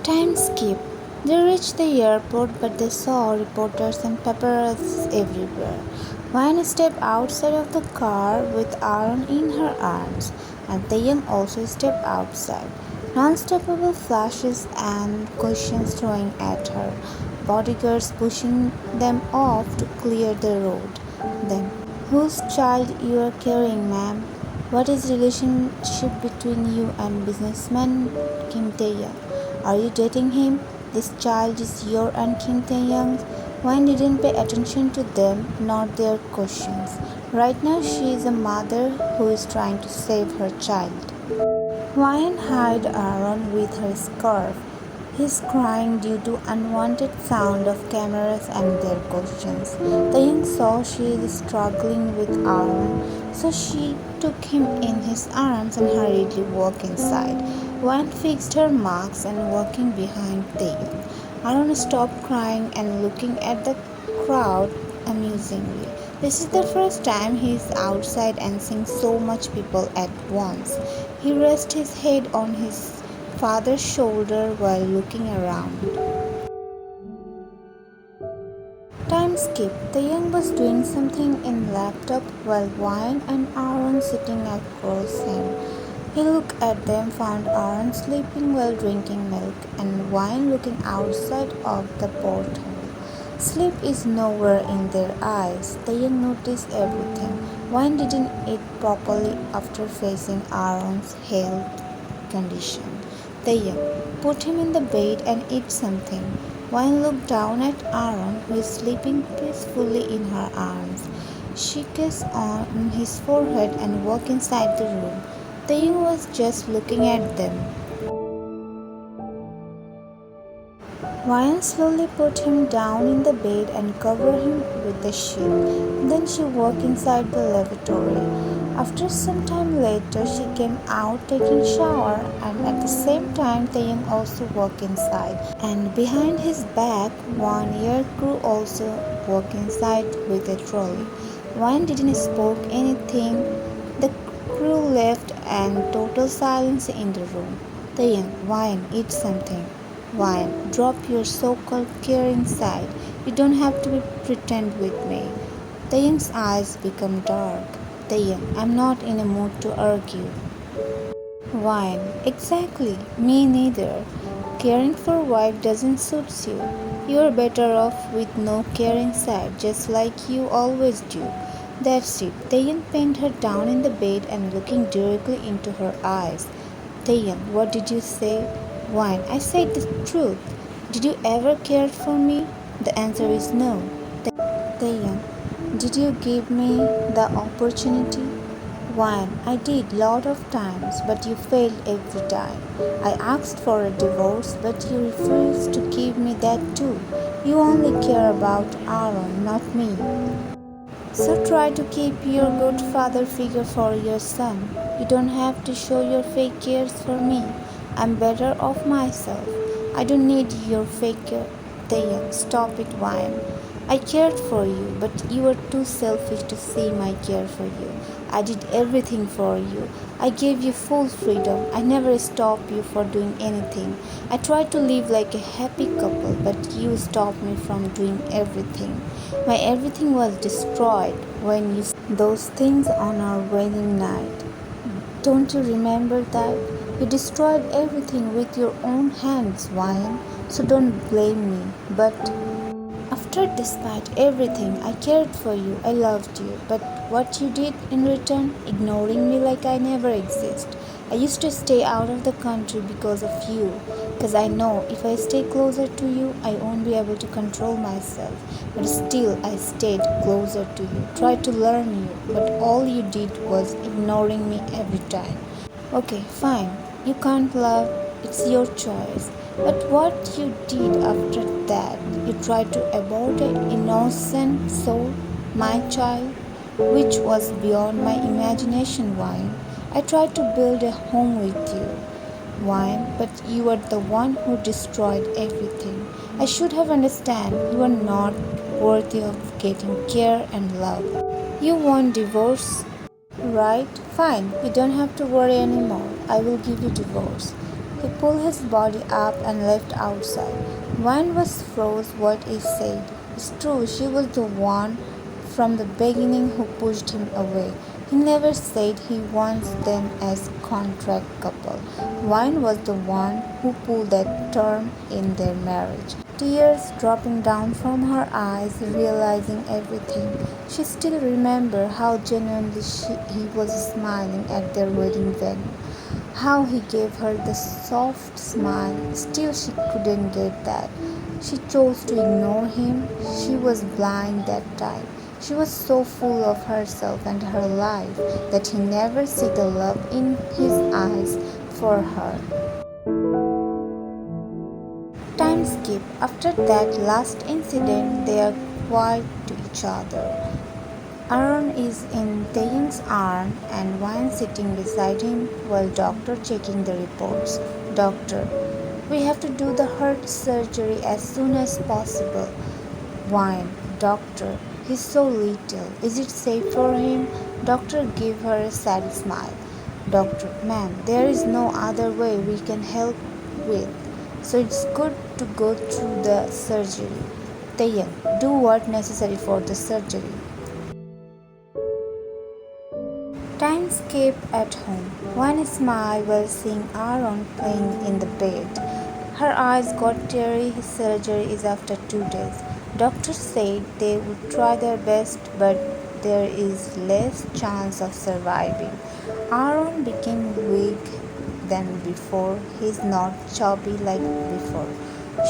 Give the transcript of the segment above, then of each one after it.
Time skip. They reached the airport but they saw reporters and paparazzi everywhere. One stepped outside of the car with Aaron in her arms, and the young also stepped outside. Non-stoppable flashes and questions throwing at her, bodyguards pushing them off to clear the road. Then, whose child you are carrying, ma'am? What is the relationship between you and businessman Kim Tae-young? Are you dating him? This child is your and Kim Tae-young's. Wine didn't pay attention to them, not their questions. Right now she is a mother who is trying to save her child. Wine hid Aaron with her scarf. He is crying due to unwanted sound of cameras and their questions. The young saw she is struggling with Aaron, so she took him in his arms and hurriedly walked inside. Wine fixed her marks and walking behind the young. Aaron stopped crying and looking at the crowd amusingly. This is the first time he is outside and seeing so much people at once. He rests his head on his father's shoulder while looking around. Time skip. The young was doing something in laptop while Wine and Aaron sitting across him. He looked at them, found Aaron sleeping while drinking milk, and Wine looking outside of the porthole. Sleep is nowhere in their eyes. The young noticed everything. Wine didn't eat properly after facing Aaron's health condition. The young put him in the bed and ate something. Wine looked down at Aaron, who is sleeping peacefully in her arms. She kissed on his forehead and walked inside the room. The young was just looking at them. Wine slowly put him down in the bed and covered him with the sheet. Then she walked inside the lavatory. After some time later, she came out taking shower, and at the same time, Taeyang also walked inside. And behind his back, one air crew also walked inside with a trolley. Wine didn't spoke anything. The crew left, and total silence in the room. Taeyang, Wine, eat something. Wine, drop your so-called care inside. You don't have to pretend with me. Taeyang's eyes become dark. Taeyang, I'm not in a mood to argue. Wine, exactly. Me neither. Caring for a wife doesn't suit you. You're better off with no care inside, just like you always do. That's it. Taeyang pinned her down in the bed and looking directly into her eyes. Taeyang, what did you say? Wine, I said the truth. Did you ever care for me? The answer is no. Taeyang, did you give me the opportunity? Wine, I did lot of times, but you failed every time. I asked for a divorce, but you refused to give me that too. You only care about Aaron, not me. So try to keep your good father figure for your son. You don't have to show your fake cares for me. I'm better off myself. I don't need your fake care. Taeyang, stop it, Wine. I cared for you, but you were too selfish to see my care for you. I did everything for you. I gave you full freedom. I never stopped you for doing anything. I tried to live like a happy couple, but you stopped me from doing everything. My everything was destroyed when you said those things on our wedding night. Don't you remember that? You destroyed everything with your own hands, Wine. So don't blame me. But after, despite everything, I cared for you, I loved you, but what you did in return, ignoring me like I never exist. I used to stay out of the country because of you, because I know if I stay closer to you, I won't be able to control myself. But still, I stayed closer to you, tried to learn you, but all you did was ignoring me every time. Okay, fine, you can't love, it's your choice. But what you did after that, you tried to abort an innocent soul, my child, which was beyond my imagination, Wine. I tried to build a home with you, Wine, but you were the one who destroyed everything. I should have understood you are not worthy of getting care and love. You want divorce, right? Fine, you don't have to worry anymore. I will give you divorce. He pulled his body up and left outside. Wayne was froze what he said. It's true, she was the one from the beginning who pushed him away. He never said he wants them as contract couple. Wayne was the one who pulled that term in their marriage. Tears dropping down from her eyes, realizing everything. She still remembered how genuinely he was smiling at their wedding venue. How he gave her the soft smile. Still, she couldn't get that. She chose to ignore him. She was blind that time. She was so full of herself and her life that he never see the love in his eyes for her. Time skip. After that last incident, they are quiet to each other. Aaron is in Taeyang's arm and Wayne sitting beside him while doctor checking the reports. Doctor, we have to do the heart surgery as soon as possible. Wayne, doctor, he's so little. Is it safe for him? Doctor gave her a sad smile. Doctor, ma'am, there is no other way we can help with. So it's good to go through the surgery. Taeyang, do what necessary for the surgery. Timescape at home. One smile while seeing Aaron playing in the bed. Her eyes got teary. His surgery is after 2 days. Doctors said they would try their best, but there is less chance of surviving. Aaron became weak than before. He's not chubby like before.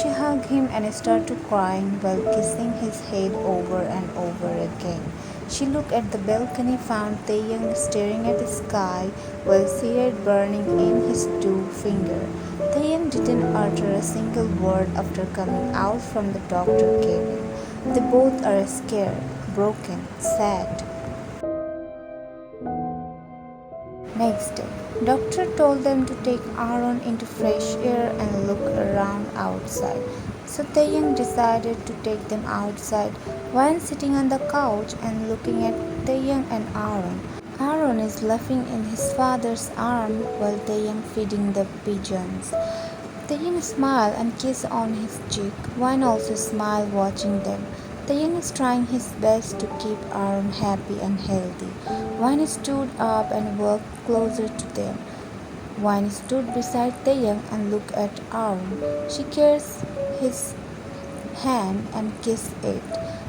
She hugged him and started crying while kissing his head over and over again. She looked at the balcony, found Taeyang staring at the sky while cigarette burning in his two fingers. Taeyang didn't utter a single word after coming out from the doctor cabin. They both are scared, broken, sad. Next day, doctor told them to take Aaron into fresh air and look around outside. So Taeyang decided to take them outside. While sitting on the couch and looking at Taeyang and Aaron. Aaron is laughing in his father's arm while Taeyang feeding the pigeons. Taeyang smiled and kissed on his cheek. Wayne also smiled watching them. Taeyang is trying his best to keep Aaron happy and healthy. Wayne stood up and walked closer to them. Wayne stood beside Taeyang and looked at Aaron. She kissed his hand and kissed it.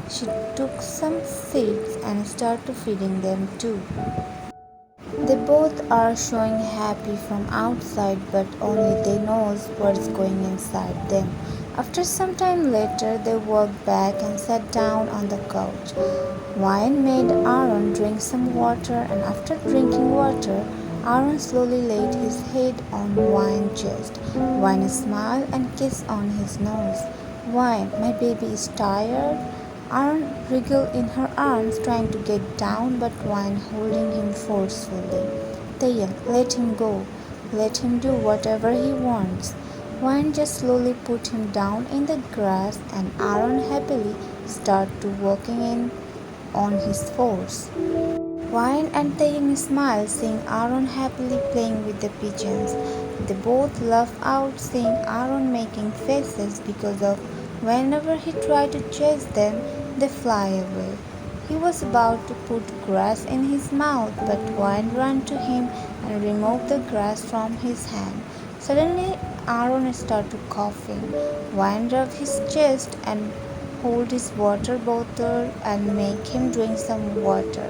She took some seeds and started feeding them too. They both are showing happy from outside, but only they knows what's going inside them. After some time later, they walked back and sat down on the couch. Wayne made Aaron drink some water, and after drinking water, Aaron slowly laid his head on Wayne's chest. Wayne smiled and kissed on his nose. Wayne, my baby is tired. Aaron wriggled in her arms, trying to get down, but Wayne holding him forcefully. Taeyang, let him go. Let him do whatever he wants. Wayne just slowly put him down in the grass, and Aaron happily started walking in on his force. Wayne and Taeyang smiled, seeing Aaron happily playing with the pigeons. They both laughed out, seeing Aaron making faces because of whenever he tried to chase them, they fly away. He was about to put grass in his mouth, but Wayne ran to him and removed the grass from his hand. Suddenly, Aaron started coughing. Wayne rubbed his chest and hold his water bottle and make him drink some water.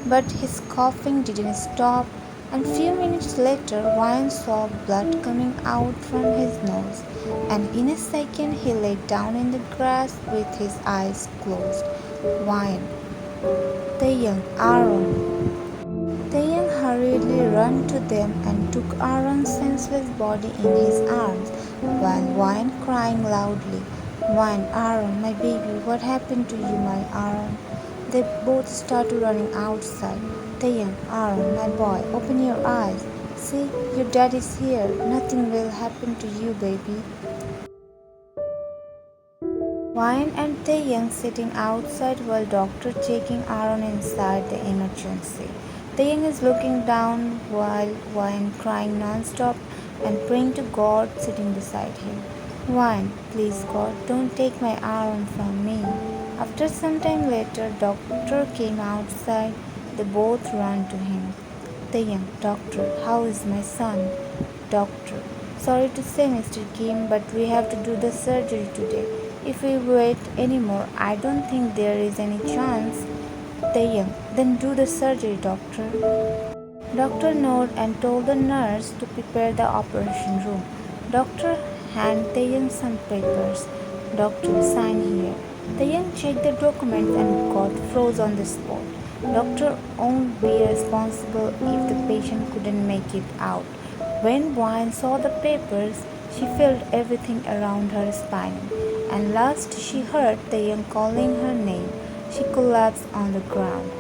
But his coughing didn't stop, and few minutes later Wayne saw blood coming out from his nose, and in a second he lay down in the grass with his eyes closed. Wayne, Taeyang, Aaron. Taeyang hurriedly ran to them and took Aaron's senseless body in his arms, while Wayne crying loudly, Wayne, Aaron, my baby, what happened to you, my Aaron? They both started running outside. Taeyang, Aaron, my boy, open your eyes. See, your dad is here. Nothing will happen to you, baby. Wayne and Taeyang sitting outside while doctor checking Aaron inside the emergency. Taeyang is looking down while Wayne crying non-stop. and praying to God sitting beside him. Wine, please God, don't take my Aaron from me. After some time later, doctor came outside. They both ran to him. The young doctor, how is my son? Doctor, sorry to say, Mr. Kim, but we have to do the surgery today. If we wait anymore, I don't think there is any chance. The young, then do the surgery, doctor. Doctor nodded and told the nurse to prepare the operation room. Doctor handed the young some papers. Doctor, sign here. The young checked the documents and got froze on the spot. Doctor won't be responsible if the patient couldn't make it out. When Wine saw the papers, she felt everything around her spine, and last she heard the young calling her name. She collapsed on the ground.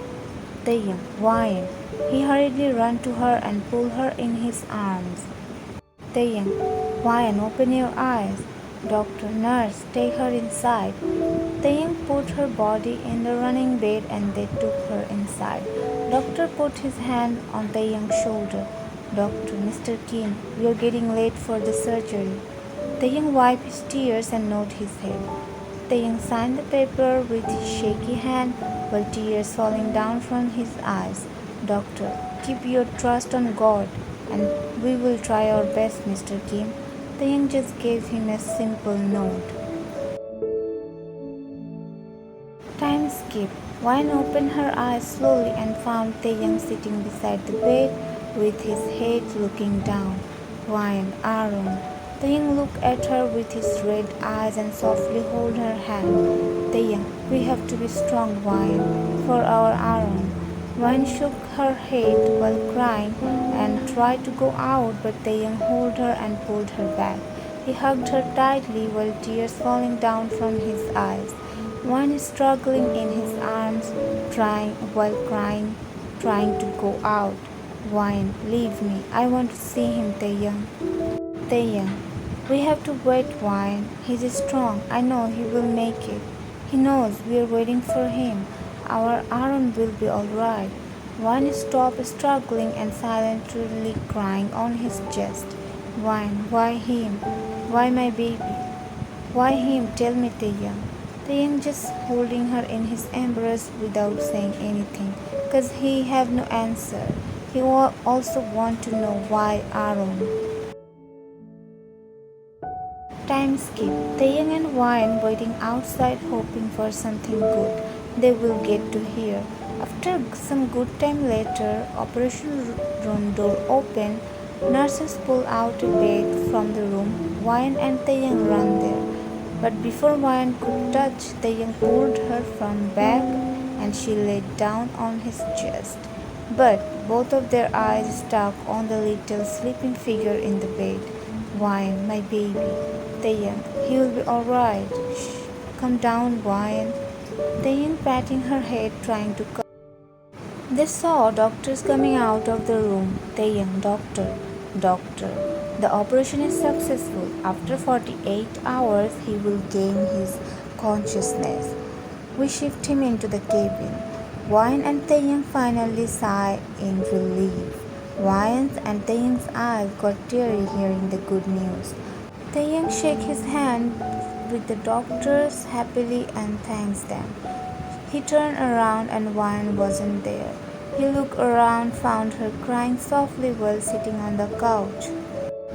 The young Wine. He hurriedly ran to her and pulled her in his arms. The young Wine, open your eyes. Doctor, nurse, take her inside. The young put her body in the running bed and they took her inside. Doctor put his hand on the young's shoulder. Doctor, Mr. Kim, we are getting late for the surgery. The young wiped his tears and nodded his head. The young signed the paper with his shaky hand while tears falling down from his eyes. Doctor, keep your trust on God and we will try our best, Mr. Kim. The young just gave him a simple nod. Time skipped. Wine opened her eyes slowly and found Taeyang sitting beside the bed with his head looking down. Wine, Aaron. Taeyang looked at her with his red eyes and softly held her hand. Taeyang, we have to be strong, Wine, for our Aaron. Wine shook her head while crying and tried to go out, but Taeyang held her and pulled her back. He hugged her tightly while tears falling down from his eyes. One is struggling in his arms, trying while crying, trying to go out. Wine, leave me. I want to see him, Taeyang. Taeyang, we have to wait, Wine. He's strong. I know he will make it. He knows we are waiting for him. Our Aaron will be all right. Wine stopped struggling and silently crying on his chest. Wine, why him? Why my baby? Why him? Tell me, Taeyang. Taeyang just holding her in his embrace without saying anything, cause he have no answer. He also want to know why Aaron. Time skip. Taeyang and Wine waiting outside hoping for something good they will get to hear. After some good time later, operation room door opened. Nurses pulled out a bed from the room. Wine and Taeyang ran there. But before Wine could touch, Taeyang pulled her from back and she laid down on his chest. But both of their eyes stuck on the little sleeping figure in the bed. Wine, my baby. Taeyang, he will be alright. Shh, come down, Wine. Taeyang patting her head, trying to calm. They saw doctors coming out of the room. Taeyang, doctor, doctor. The operation is successful. After 48 hours, he will gain his consciousness. We shift him into the cabin. Wine and Taeyang finally sigh in relief. Wine's and Taeyang's eyes got teary hearing the good news. Taeyang shook his hand with the doctors happily and thanks them. He turned around and Wine wasn't there. He looked around, found her crying softly while sitting on the couch.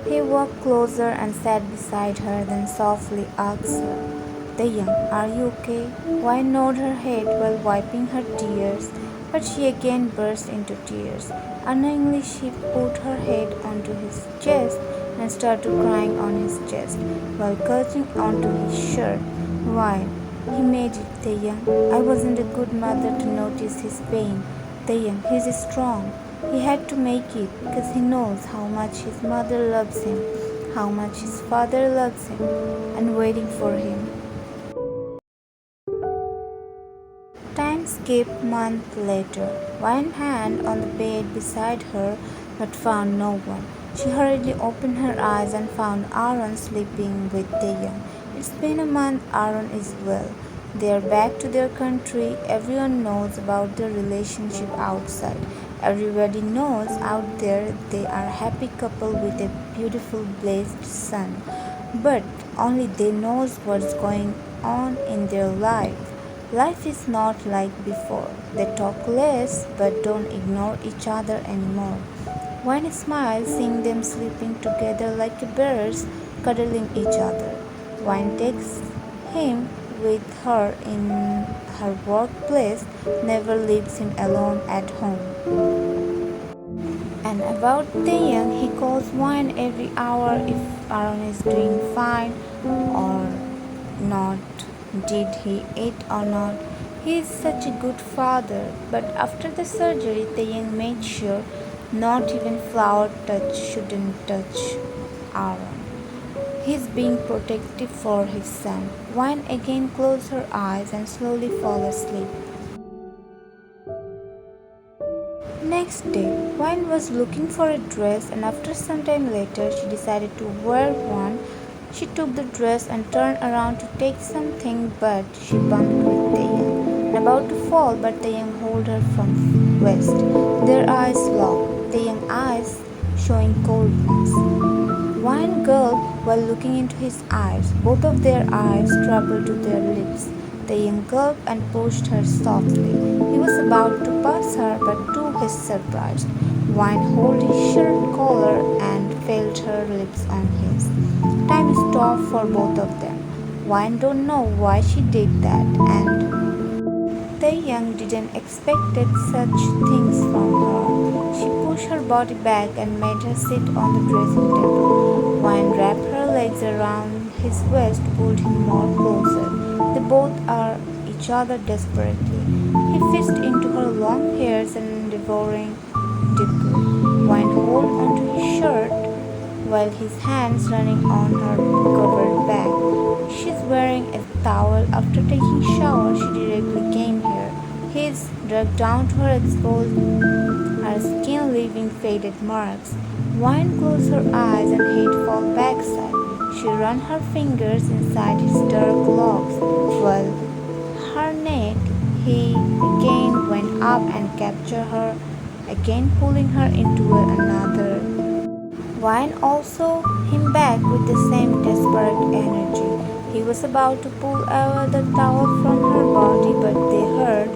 He walked closer and sat beside her, then softly asked her, Taeyang, are you okay? Wine nodded her head while wiping her tears, but she again burst into tears. Unknowingly, she put her head onto his chest and started crying on his chest while clutching onto his shirt. Wine, he made it, Taeyang. I wasn't a good mother to notice his pain. Taeyang, he's strong. He had to make it because he knows how much his mother loves him, how much his father loves him, and waiting for him. Time skipped months later. One hand on the bed beside her, but found no one. She hurriedly opened her eyes and found Aaron sleeping with Taeyang. It's been a month. Aaron is well. They are back to their country. Everyone knows about their relationship outside. Everybody knows out there they are a happy couple with a beautiful blessed son, but only they knows what's going on in their life. Life is not like before. They talk less but don't ignore each other anymore. Wine smiles, seeing them sleeping together like birds, cuddling each other. Wine takes him with her in her workplace, never leaves him alone at home. And about Taeyang, he calls Wine every hour if Aaron is doing fine or not, did he eat or not. He is such a good father, but after the surgery, Taeyang made sure not even flower touch shouldn't touch Aaron. He's being protective for his son. Wine again closed her eyes and slowly fall asleep. Next day, Wine was looking for a dress, and after some time later, she decided to wear one. She took the dress and turned around to take something, but she bumped with Taeyang. And about to fall, but Taeyang held her from waist. Their eyes locked, Taeyang's eyes showing coldness. Wine gulped while looking into his eyes. Both of their eyes traveled to their lips. Taeyang gulped and pushed her softly. He was about to pass her, but to his surprise, Wine held his shirt collar and felt her lips on his. Time stopped for both of them. Wine don't know why she did that, and Taeyang didn't expect such things from her. She pushed her body back and made her sit on the dressing table. Wine wrapped her legs around his waist, pulled him more closer. They both are each other desperately. He fisted into her long hairs and devouring deeply. Wine held onto his shirt while his hands running on her covered back. She's wearing a towel. After taking shower, she directly came here. He's dug down to her exposed her skin, leaving faded marks. Wine closed her eyes and head fall backside. She ran her fingers inside his dark locks, while her neck he again went up and captured her, again pulling her into another. Wine also him back with the same desperate energy. He was about to pull away the towel from her body, but they heard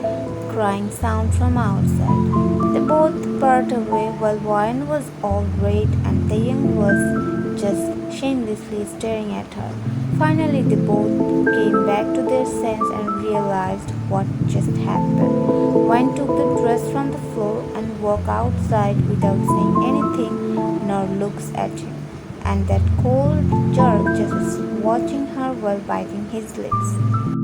crying sound from outside. They both part away while Wine was all red and Taeyang was just shamelessly staring at her. Finally, they both came back to their sense and realized what just happened. Wine took the dress from the floor and walked outside without saying anything nor looks at him. And that cold jerk just was watching her while biting his lips.